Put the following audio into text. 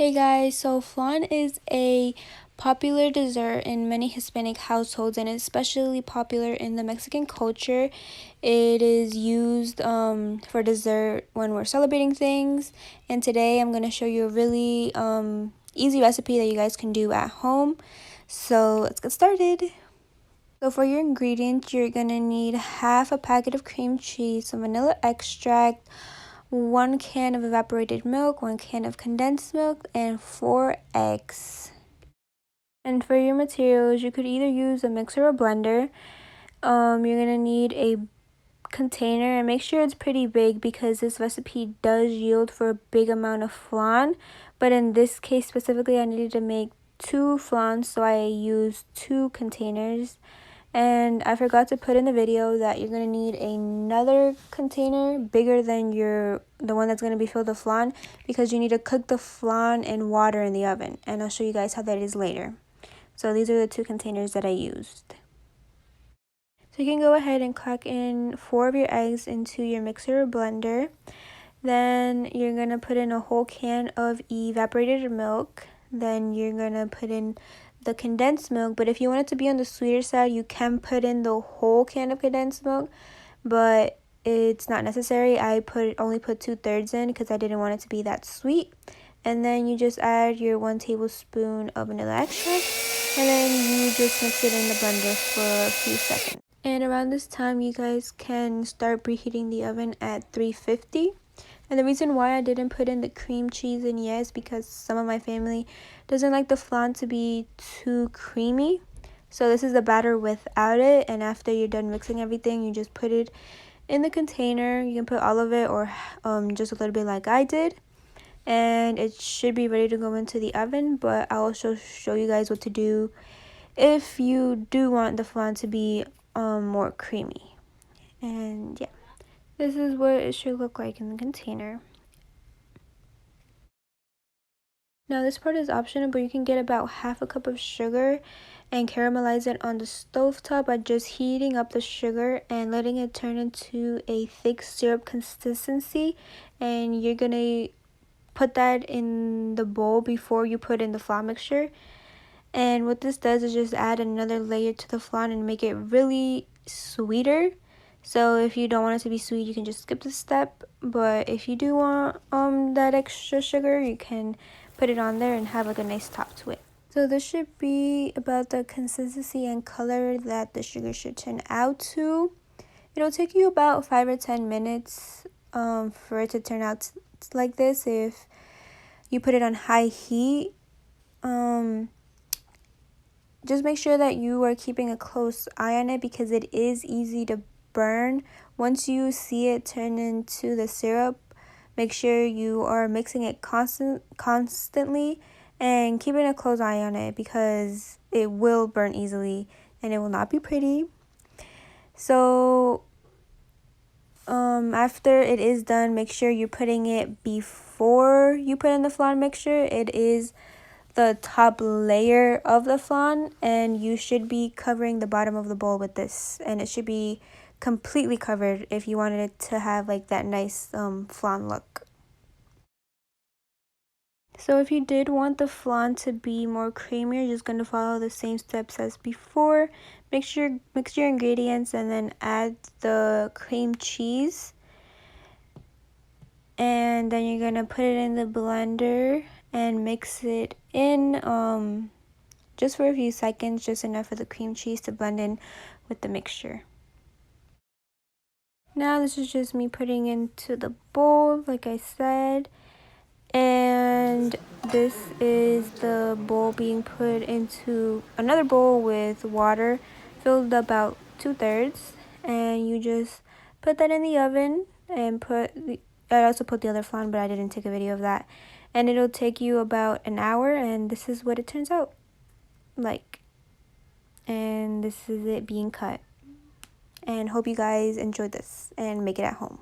Hey guys, so flan is a popular dessert in many Hispanic households and especially popular in the Mexican culture. It is used for dessert when we're celebrating things, and today I'm going to show you a really easy recipe that you guys can do at home. So let's get started. So for your ingredients, you're going to need half a packet of cream cheese, some vanilla extract, 1 can of evaporated milk, 1 can of condensed milk, and 4 eggs. And for your materials, you could either use a mixer or blender. You're going to need a container, and make sure it's pretty big because this recipe does yield for a big amount of flan. But in this case specifically, I needed to make 2 flans, so I used 2 containers. And I forgot to put in the video that you're going to need another container bigger than the one that's going to be filled with flan, because you need to cook the flan in water in the oven, and I'll show you guys how that is later. So these are the 2 containers that I used. So you can go ahead and crack in 4 of your eggs into your mixer or blender. Then you're going to put in a whole can of evaporated milk. Then you're going to put in the condensed milk, but if you want it to be on the sweeter side, you can put in the whole can of condensed milk, but it's not necessary. I only put 2/3 in because I didn't want it to be that sweet. And then you just add your 1 tablespoon of vanilla extract, and then you just mix it in the blender for a few seconds. And around this time, you guys can start preheating the oven at 350. And the reason why I didn't put in the cream cheese in yet is because some of my family doesn't like the flan to be too creamy. So this is the batter without it, and after you're done mixing everything, you just put it in the container. You can put all of it or just a little bit like I did. And it should be ready to go into the oven, but I'll also show you guys what to do if you do want the flan to be more creamy. And yeah. This is what it should look like in the container. Now this part is optional, but you can get about half a cup of sugar and caramelize it on the stovetop by just heating up the sugar and letting it turn into a thick syrup consistency. And you're going to put that in the bowl before you put in the flan mixture. And what this does is just add another layer to the flan and make it really sweeter. So if you don't want it to be sweet, you can just skip this step. But if you do want that extra sugar, you can put it on there and have like a nice top to it. So this should be about the consistency and color that the sugar should turn out to. It'll take you about 5 or 10 minutes for it to turn out like this if you put it on high heat. Just make sure that you are keeping a close eye on it because it is easy to burn. Once you see it turn into the syrup, make sure you are mixing it constantly and keeping a close eye on it because it will burn easily and it will not be pretty. So after it is done, make sure you're putting it before you put in the flan mixture. It is the top layer of the flan, and you should be covering the bottom of the bowl with this, and it should be completely covered if you wanted it to have like that nice flan look. So if you did want the flan to be more creamy, you're just going to follow the same steps as before. Mix your ingredients and then add the cream cheese, and then you're going to put it in the blender and mix it in just for a few seconds, just enough for the cream cheese to blend in with the mixture. Now this is just me putting into the bowl, like I said, and this is the bowl being put into another bowl with water filled about 2/3, and you just put that in the oven and I also put the other flan, but I didn't take a video of that, and it'll take you about an hour, and this is what it turns out like. And this is it being cut. And hope you guys enjoyed this and make it at home.